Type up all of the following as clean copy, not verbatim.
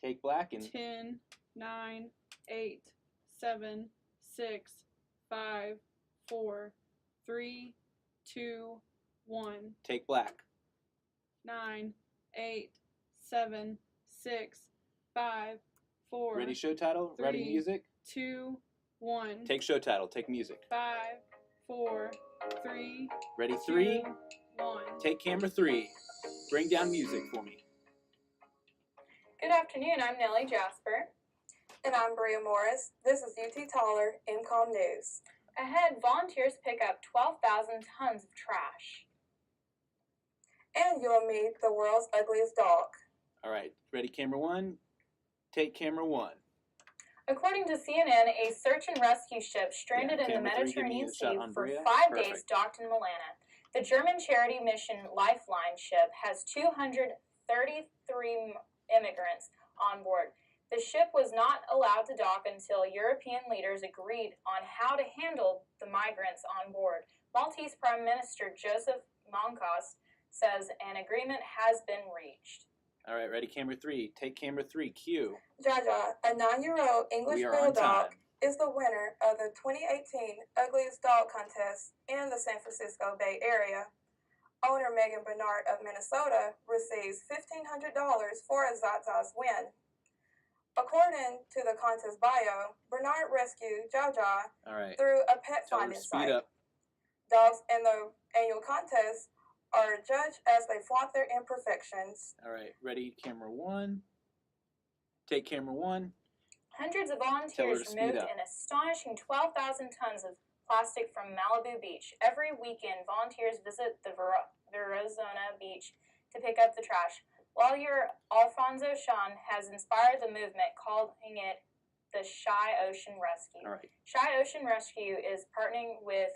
Take black and 10, 9, 8, 7, 6, 5, 4, 3, 2, 1. take black. 9, 8, 7, 6, 5, 4. Ready show title? 3, Ready music? 2, 1. Take show title. Take music. 5, 4, 3. Ready 2, 3. 1. Take camera 3. Bring down music for me. Good afternoon, I'm Nellie Jasper. And I'm Bria Morris. This is UT Taller MCOM News. Ahead, volunteers pick up 12,000 tons of trash. And you'll meet the world's ugliest dog. All right, ready camera 1. Take camera 1. According to CNN, a search and rescue ship stranded in the camera 3, give me Mediterranean a shot Sea on for Bria. 5 Perfect. days docked in Milana. The German charity mission Lifeline ship has 233 immigrants on board. The ship was not allowed to dock until European leaders agreed on how to handle the migrants on board. Maltese Prime Minister Joseph Moncost says an agreement has been reached. All right, ready camera 3. Take camera 3. Cue. Jaja, a 9-year-old English We are on bulldog, time. is the winner of the 2018 Ugliest Dog Contest in the San Francisco Bay Area. Owner Megan Bernard of Minnesota receives $1,500 for a Zaza's win. According to the contest bio, Bernard rescued Jaja All right. through a pet Tell her to finding speed site. up. Dogs in the annual contest are judged as they flaunt their imperfections. All right, ready camera 1. Take camera 1. Hundreds of Tell her volunteers to speed removed up. an astonishing 12,000 tons of plastic from Malibu Beach. Every weekend, volunteers visit the Verrazano Beach to pick up the trash. Lawyer Alfonso Sean has inspired the movement, calling it the Shy Ocean Rescue. All right. Shy Ocean Rescue is partnering with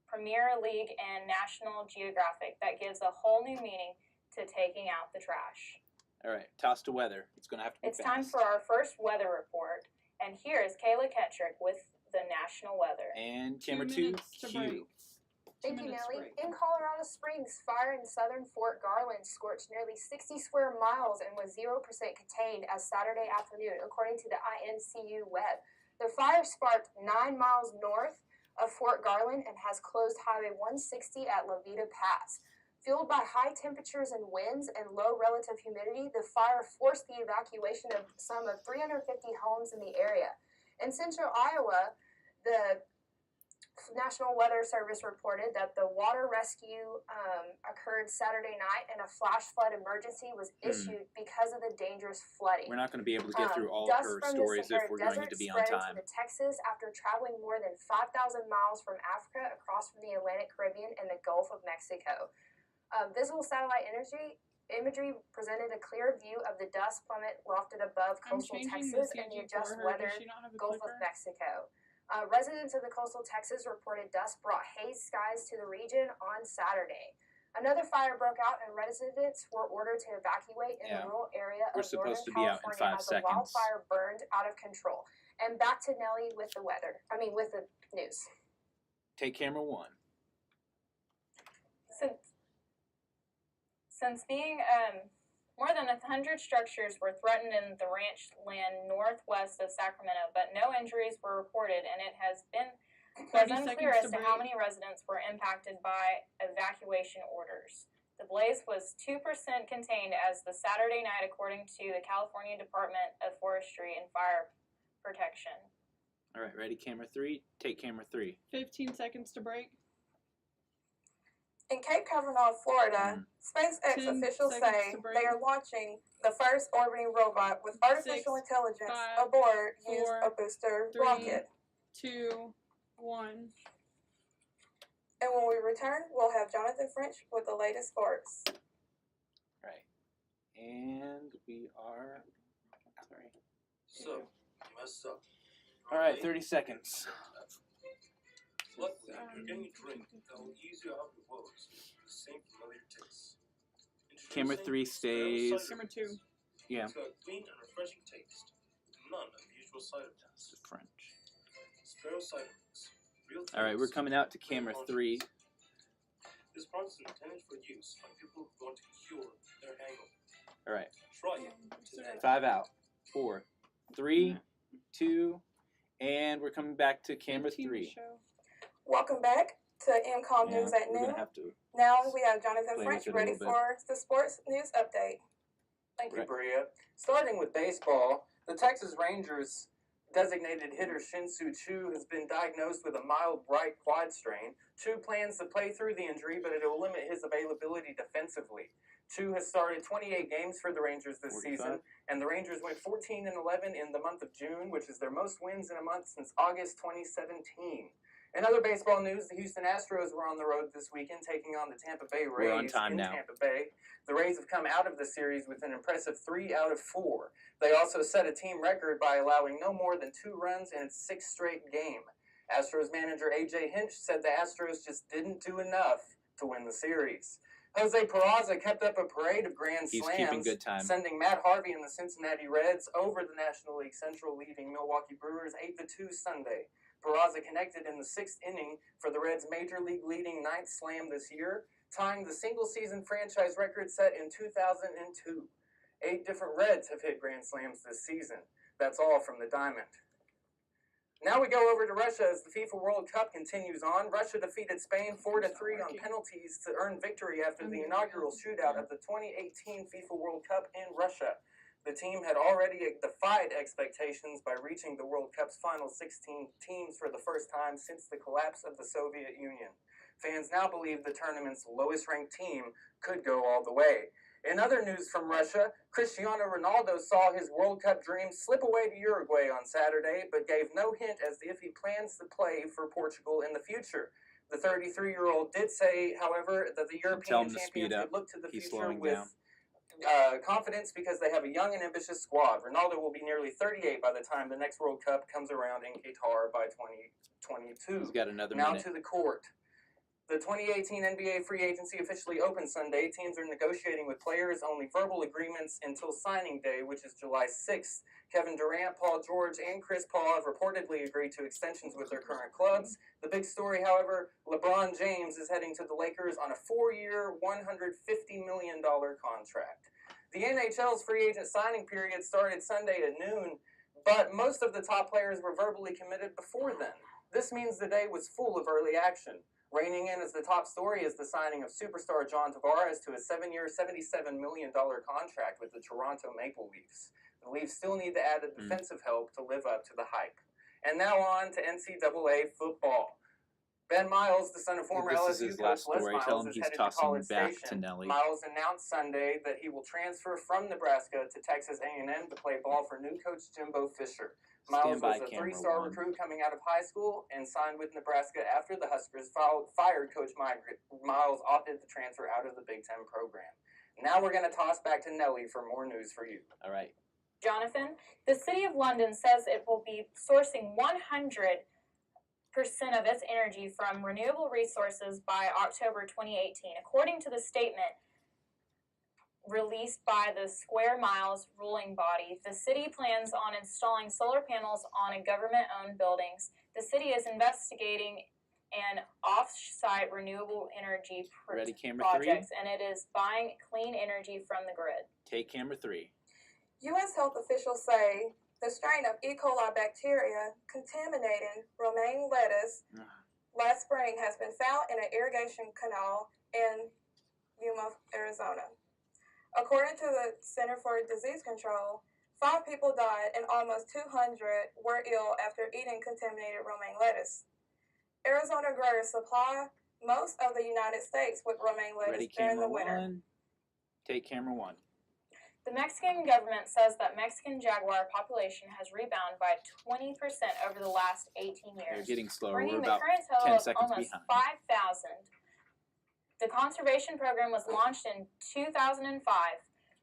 Premier League and National Geographic that gives a whole new meaning to taking out the trash. All right, toss to weather. It's going to have to be It's time fast. for our first weather report, and here is Kayla Kettrick with the national weather. And 2 camera 2. minutes to Cue. break. Thank 2 you, minutes Nellie. break. In Colorado Springs, fire in southern Fort Garland scorched nearly 60 square miles and was 0% contained as Saturday afternoon, according to the INCU web. The fire sparked 9 miles north of Fort Garland and has closed Highway 160 at La Veta Pass. Fueled by high temperatures and winds and low relative humidity, the fire forced the evacuation of some of 350 homes in the area. In central Iowa, the National Weather Service reported that the water rescue occurred Saturday night and a flash flood emergency was issued because of the dangerous flooding. We're not going to be able to get through all of Dust her from the stories if Sahara we're going Desert to be on spread time. into Texas after traveling more than 5,000 miles from Africa across from the Atlantic Caribbean and the Gulf of Mexico. Visible satellite imagery presented a clear view of the dust plummet lofted above I'm coastal changing Texas the and the CG for adjust her. weather Does she not have a Gulf clicker? of Mexico. Residents of the coastal Texas reported dust brought haze skies to the region on Saturday. Another fire broke out and residents were ordered to evacuate in Yeah. the rural area We're of northern supposed to be out in California 5 as the seconds. wildfire burned out of control. And back to Nellie with the weather. With the news. Take camera 1. Since being more than 100 structures were threatened in the ranch land northwest of Sacramento, but no injuries were reported, and it has been 30 unclear seconds as to to how break. many residents were impacted by evacuation orders. The blaze was 2% contained as the Saturday night, according to the California Department of Forestry and Fire Protection. All right, ready camera 3. Take camera 3. 15 seconds to break. In Cape Canaveral, Florida, SpaceX 10 officials seconds say to break. they are launching the first orbiting robot with artificial 6, intelligence 5, aboard 4, used a booster 3, rocket. 2, 1. And when we return, we'll have Jonathan French with the latest sports. Right. And we are... Sorry. So, you messed up. All right, 30 seconds. Luckily, you're getting a drink that will ease you out of the woes. The same familiar taste. Camera 3 stays. Camera 2. Yeah. It's got a clean and refreshing taste. None of the usual side effects. It's French. Sparrow cider mix. Real All right, we're taste, coming out to real camera contrast. 3. This product is intended for use by people who want to cure their hangover. All right. Try it today. 5 out. 4, 3, 2, and we're coming back to camera TV 3. show. Welcome back to MCOM News at we're Noon. gonna have to. Now we have Jonathan play French with it a ready little bit. for the sports news update. Thank you, Right. Bria. Starting with baseball, the Texas Rangers designated hitter Shin-Soo Choo has been diagnosed with a mild right quad strain. Choo plans to play through the injury, but it will limit his availability defensively. Choo has started 28 games for the Rangers this 45. season, and the Rangers went 14-11 in the month of June, which is their most wins in a month since August 2017. In other baseball news, the Houston Astros were on the road this weekend, taking on the Tampa Bay Rays We're on time in now. Tampa Bay. The Rays have come out of the series with an impressive 3 out of 4. They also set a team record by allowing no more than 2 runs in its 6th straight game. Astros manager A.J. Hinch said the Astros just didn't do enough to win the series. Jose Peraza kept up a parade of grand He's slams, keeping good time. sending Matt Harvey and the Cincinnati Reds over the National League Central, leading Milwaukee Brewers 8-2 Sunday. Peraza connected in the 6th inning for the Reds' major league leading 9th slam this year, tying the single-season franchise record set in 2002. 8 different Reds have hit grand slams this season. That's all from the Diamond. Now we go over to Russia as the FIFA World Cup continues on. Russia defeated Spain 4-3 on penalties to earn victory after the inaugural shootout of the 2018 FIFA World Cup in Russia. The team had already defied expectations by reaching the World Cup's final 16 teams for the first time since the collapse of the Soviet Union. Fans now believe the tournament's lowest-ranked team could go all the way. In other news from Russia, Cristiano Ronaldo saw his World Cup dream slip away to Uruguay on Saturday, but gave no hint as if he plans to play for Portugal in the future. The 33-year-old did say, however, that the Tell European him to speed champions up. could look to the He's future slowing with down. confidence because they have a young and ambitious squad. Ronaldo will be nearly 38 by the time the next World Cup comes around in Qatar by 2022. He's got another Now minute. to the court. The 2018 NBA free agency officially opened Sunday. Teams are negotiating with players, only verbal agreements until signing day, which is July 6th. Kevin Durant, Paul George, and Chris Paul have reportedly agreed to extensions with their current clubs. The big story, however, LeBron James is heading to the Lakers on a 4-year, $150 million contract. The NHL's free agent signing period started Sunday at noon, but most of the top players were verbally committed before then. This means the day was full of early action. Reigning in as the top story is the signing of superstar John Tavares to a 7-year, $77 million contract with the Toronto Maple Leafs. The Leafs still need to add a defensive help to live up to the hype. And now on to NCAA football. Ben Miles, the son of former This is LSU his coach last Les story. Miles, Tell him is he's headed to tossing College back Station. to Nelly. Miles announced Sunday that he will transfer from Nebraska to Texas A&M to play ball for new coach Jimbo Fisher. Miles Stand by, was a camera 3-star 1. recruit coming out of high school and signed with Nebraska after the Huskers fired Coach Miles opted to transfer out of the Big Ten program. Now we're going to toss back to Nelly for more news for you. All right. Jonathan, the City of London says it will be sourcing 100% of its energy from renewable resources by October 2018. According to the statement released by the Square Miles ruling body, the city plans on installing solar panels on government-owned buildings. The city is investigating an off-site renewable energy Ready, camera 3? projects, and it is buying clean energy from the grid. Take camera 3. U.S. health officials say the strain of E. coli bacteria contaminating romaine lettuce last spring has been found in an irrigation canal in Yuma, Arizona. According to the Center for Disease Control, 5 people died and almost 200 were ill after eating contaminated romaine lettuce. Arizona growers supply most of the United States with romaine lettuce Ready, during camera the winter. 1. Take camera 1. The Mexican government says that Mexican jaguar population has rebounded by 20% over the last 18 They're years, getting slower. bringing We're the about current 10 total of seconds almost behind. 5,000. The conservation program was launched in 2005.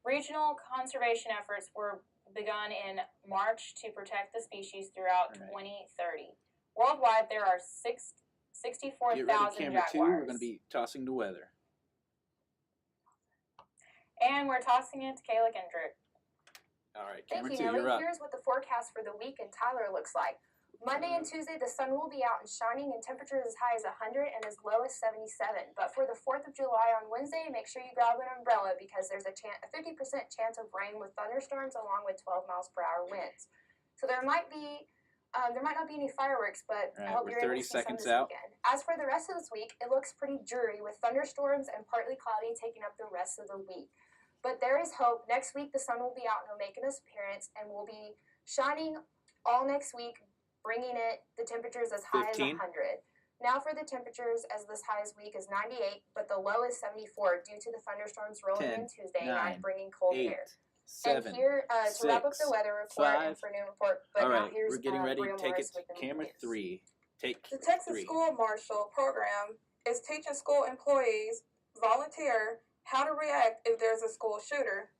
Regional conservation efforts were begun in March to protect the species throughout 2030. Worldwide, there are Get ready, 64,000 camera 2. jaguars. We're going to be tossing the weather. And we're tossing it to Kayla Kendrick. All right, Thank camera you, 2, Nelly. you're up. Here's what the forecast for the week in Tyler looks like. Monday and Tuesday, the sun will be out and shining, and temperatures as high as 100 and as low as 77. But for the 4th of July on Wednesday, make sure you grab an umbrella because there's a 50% chance of rain with thunderstorms along with 12 miles per hour winds. So there might not be any fireworks, but All right, I hope we're you're able 30 to see some seconds this out. weekend. As for the rest of this week, it looks pretty dreary with thunderstorms and partly cloudy taking up the rest of the week. But there is hope. Next week, the sun will be out and will make an appearance and will be shining all next week, bringing the temperatures as high 15. as 100. Now for the temperatures, as this high as week is 98, but the low is 74 due to the thunderstorms rolling 10, in Tuesday 9, night, bringing cold 8, air. 7, And here, to wrap up the 6, weather report 5. and for new report, but All now right, here's we're getting ready. Bria Take Morris it with to the camera news. 3. Take The Texas 3. School Marshal Program is teaching school employees volunteer how to react if there's a school shooter.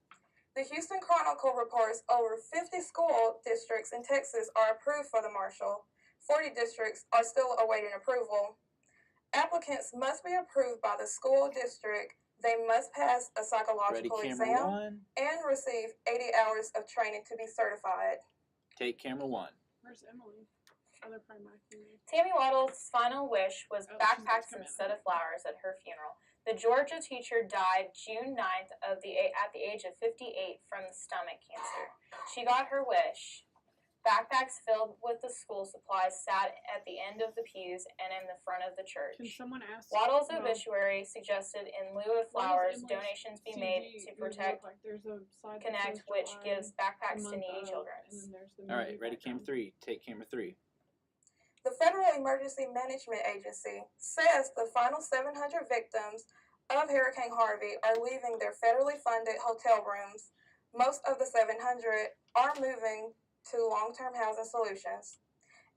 The Houston Chronicle reports over 50 school districts in Texas are approved for the marshal. 40 districts are still awaiting approval. Applicants must be approved by the school district. They must pass a Ready, psychological camera exam 1. and receive 80 hours of training to be certified. Take camera 1. Where's Emily? Oh, they're probably marking me. Tammy Waddle's final wish was Oh, she's backpacks gonna come instead in. of flowers at her funeral. The Georgia teacher died June 9th at the age of 58 from stomach cancer. She got her wish. Backpacks filled with the school supplies sat at the end of the pews and in the front of the church. Can someone ask? Waddle's well, obituary suggested in lieu of what flowers, does Emily's donations be CV made to look protect like? There's a side that Connect, says which July, gives backpacks the to month needy of, children. and then there's the All right, movie ready, camera background. 3. Take camera 3. The Federal Emergency Management Agency says the final 700 victims of Hurricane Harvey are leaving their federally funded hotel rooms. Most of the 700 are moving to long-term housing solutions.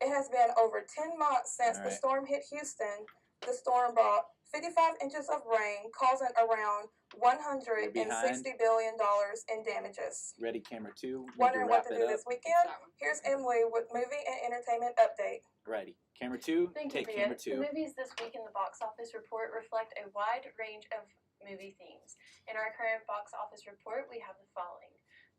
It has been over 10 months since the Alright. storm hit Houston. The storm brought 55 inches of rain, causing around $160 billion in damages. Ready, camera 2. Need to Wondering what wrap to it do up. this weekend? Here's Emily with movie and entertainment update. Ready, camera 2. Thank you, Take Bria. camera The 2. movies this week in the box office report reflect a wide range of movie themes. In our current box office report, we have the following.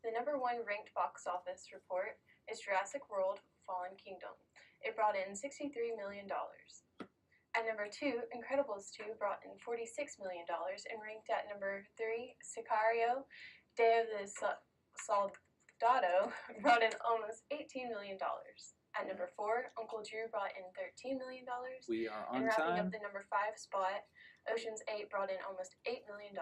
The number 1 ranked box office report is Jurassic World Fallen Kingdom. It brought in $63 million. At number 2, Incredibles 2 brought in $46 million and ranked at number 3, Sicario, Day of the Soldado brought in almost $18 million. At number 4, Uncle Drew brought in $13 million. We are And on wrapping time. up the number 5 spot, Ocean's 8 brought in almost $8 million.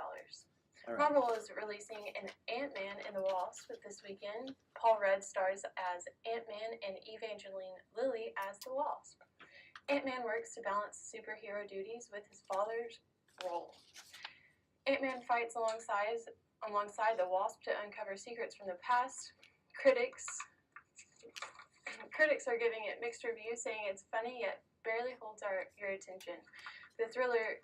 All right. Marvel is releasing an Ant-Man and the Wasp this weekend. Paul Rudd stars as Ant-Man and Evangeline Lilly as the Wasp. Ant-Man works to balance superhero duties with his father's role. Ant-Man fights alongside the Wasp to uncover secrets from the past. Critics are giving it mixed reviews, saying it's funny yet barely holds your attention. The thriller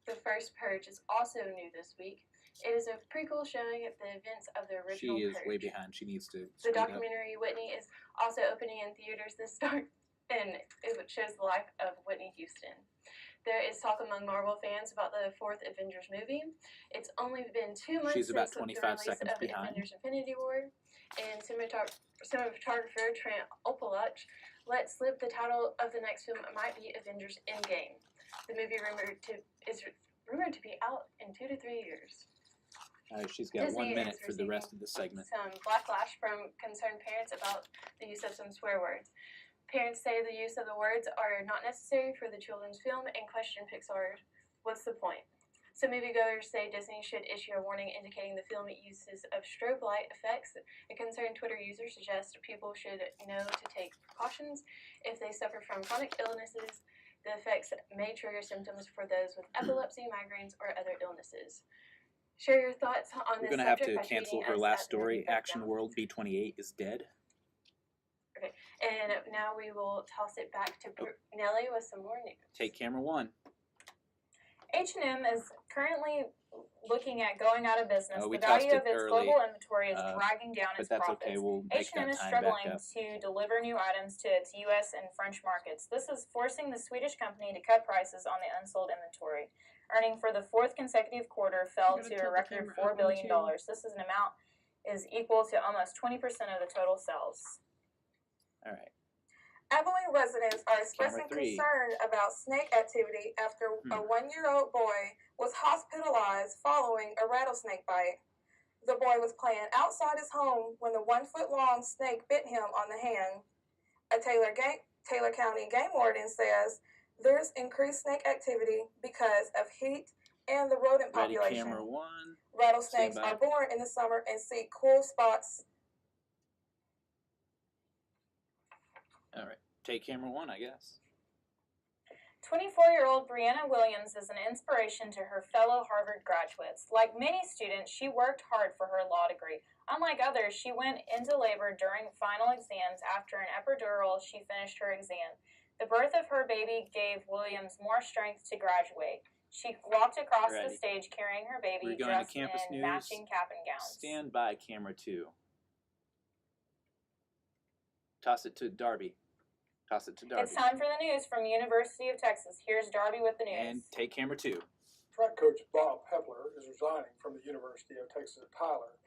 The First Purge is also new this week. It is a prequel showing the events of the original She is Purge. way behind. She needs to The speed up. documentary Whitney is also opening in theaters this start, and it shows the life of Whitney Houston. There is talk among Marvel fans about the 4th Avengers movie. It's only been 2 months She's about since the 25 release seconds of behind. Avengers Infinity War, and cinematographer Trent Opalach let slip the title of the next film might be Avengers Endgame. The movie is rumored to be out in 2 to 3 years. All right, she's got Disney 1 minute is for the rest of the segment. Some backlash from concerned parents about the use of some swear words. Parents say the use of the words are not necessary for the children's film and question Pixar, what's the point? Some moviegoers say Disney should issue a warning indicating the film uses of strobe light effects. A concerned Twitter user suggests people should know to take precautions if they suffer from chronic illnesses. The effects may trigger symptoms for those with epilepsy, migraines, or other illnesses. Share your thoughts on We're this going to have subject to by cancel tweeting her us last at the story. Movie Action Breakdown. World B28 is dead. Okay, and now we will toss it back to Nelly with some more news. Take camera 1. H&M is currently looking at going out of business. Oh, we The value tossed of it its early, global inventory is dragging down But its that's profits. okay. We'll make H&M that is time back struggling up. to deliver new items to its U.S. and French markets. This is forcing the Swedish company to cut prices on the unsold inventory. Earning for the 4th consecutive quarter fell gotta to a tilt the record camera $4 up billion. on the This is an amount is equal to almost 20% of the total sales. All right. Abilene residents are expressing Camera 3. concern about snake activity after a 1-year-old boy was hospitalized following a rattlesnake bite. The boy was playing outside his home when the 1-foot-long snake bit him on the hand. A Taylor County game warden says there's increased snake activity because of heat and the rodent Ready, population. camera 1. Rattlesnakes Stand by. are born in the summer and seek cool spots. All right. Take camera 1, I guess. 24-year-old Brianna Williams is an inspiration to her fellow Harvard graduates. Like many students, she worked hard for her law degree. Unlike others, she went into labor during final exams. After an epidural, she finished her exam. The birth of her baby gave Williams more strength to graduate. She walked across the Ready. stage carrying her baby We're going to dressed Campus in News. matching cap and gowns. Stand by, camera 2. Toss it to Darby. Toss it to Darby. It's time for the news from the University of Texas. Here's Darby with the news. And take camera 2. Track coach Bob Hepler is resigning from the University of Texas at Tyler.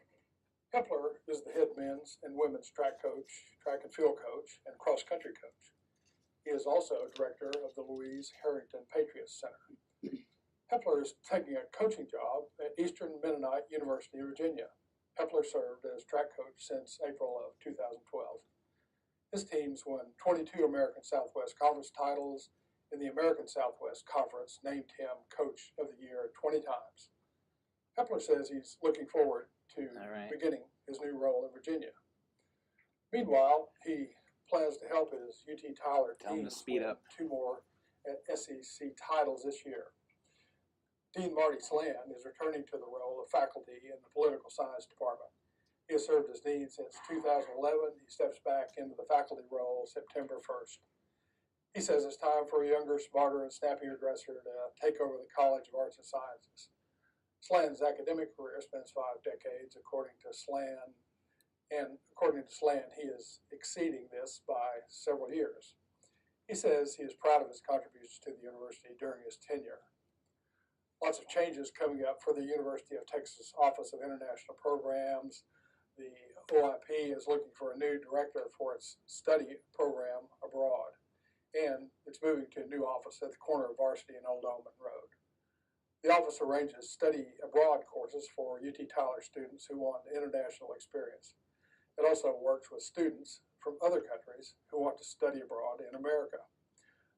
Hepler is the head men's and women's track coach, track and field coach, and cross-country coach. He is also director of the Louise Harrington Patriots Center. Hepler is taking a coaching job at Eastern Mennonite University of Virginia. Hepler served as track coach since April of 2012. His teams won 22 American Southwest Conference titles, and the American Southwest Conference named him Coach of the Year 20 times. Hepler says he's looking forward to beginning his new role in Virginia. Meanwhile, he plans to help his UT Tyler team win 2 more SEC titles this year. Dean Marty Sland is returning to the role of faculty in the political science department. He has served as dean since 2011. He steps back into the faculty role September 1st. He says it's time for a younger, smarter, and snappier dresser to take over the College of Arts and Sciences. Sland's academic career spans 5 decades, according to Sland, and according to Sland, he is exceeding this by several years. He says he is proud of his contributions to the university during his tenure. Lots of changes coming up for the University of Texas Office of International Programs. The OIP is looking for a new director for its study program abroad, and it's moving to a new office at the corner of Varsity and Old Almond Road. The office arranges study abroad courses for UT Tyler students who want international experience. It also works with students from other countries who want to study abroad in America.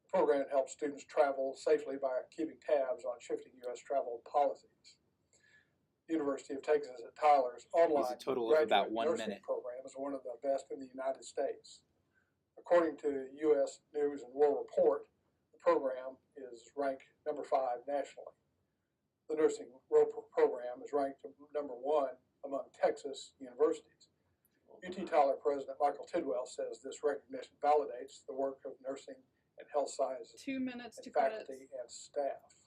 The program helps students travel safely by keeping tabs on shifting U.S. travel policies. University of Texas at Tyler's online graduate nursing program is one of the best in the United States. According to U.S. News and World Report, the program is ranked number 5 nationally. The nursing program is ranked number 1 among Texas universities. UT Tyler President Michael Tidwell says this recognition validates the work of nursing and health sciences 2 minutes and to faculty and staff.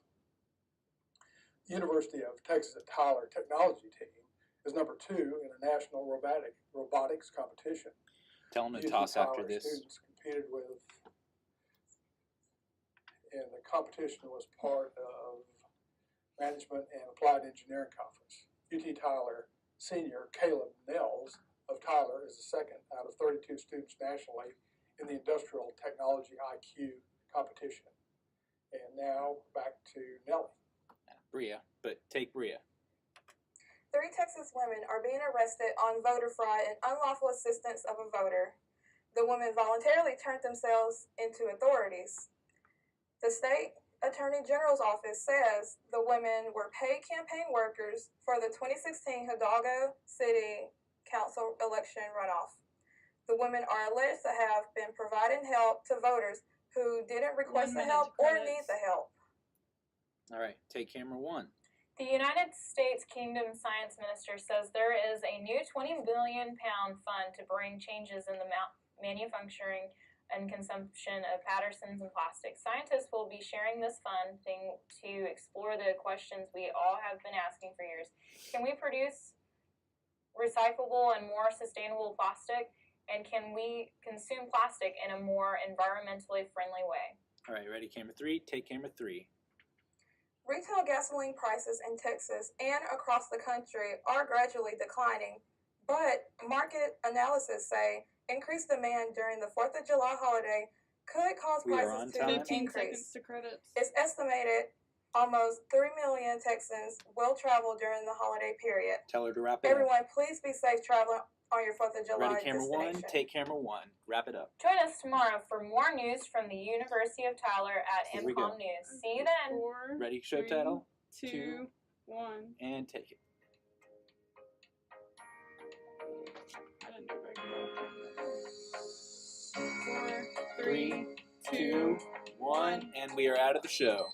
The University of Texas at Tyler technology team is number 2 in a national robotics competition. Tell them to UT toss Tyler after this. Students competed with, and the competition was part of Management and Applied Engineering Conference. UT Tyler senior Caleb Nels of Tyler is the second out of 32 students nationally in the Industrial Technology IQ competition. And now back to Nellie. Bria, but take Bria. 3 Texas women are being arrested on voter fraud and unlawful assistance of a voter. The women voluntarily turned themselves into authorities. The state attorney general's office says the women were paid campaign workers for the 2016 Hidalgo City Council election runoff. The women are alleged to have been providing help to voters who didn't request the help or need the help. All right, take camera 1. The United States Kingdom Science Minister says there is a new £20 billion fund to bring changes in the manufacturing and consumption of Pattersons and plastics. Scientists will be sharing this funding to explore the questions we all have been asking for years. Can we produce recyclable and more sustainable plastic? And can we consume plastic in a more environmentally friendly way? All right, ready, camera 3, take camera 3. Retail gasoline prices in Texas and across the country are gradually declining, but market analysis say Increased demand during the 4th of July holiday could cause We are on prices to time. 15 increase. seconds to credits. It's estimated almost 3 million Texans will travel during the holiday period. Tell her to wrap it up. Everyone, please be safe traveling on your 4th of July Ready, camera one. destination. Take camera one. Wrap it up. Join us tomorrow for more news from the University of Tyler at Here we go. MCOM News. See you then. 4, Ready, show 3, title, 2, 1. and take it. I didn't do very good. 4, 3, 3, 2, 1, and we are out of the show.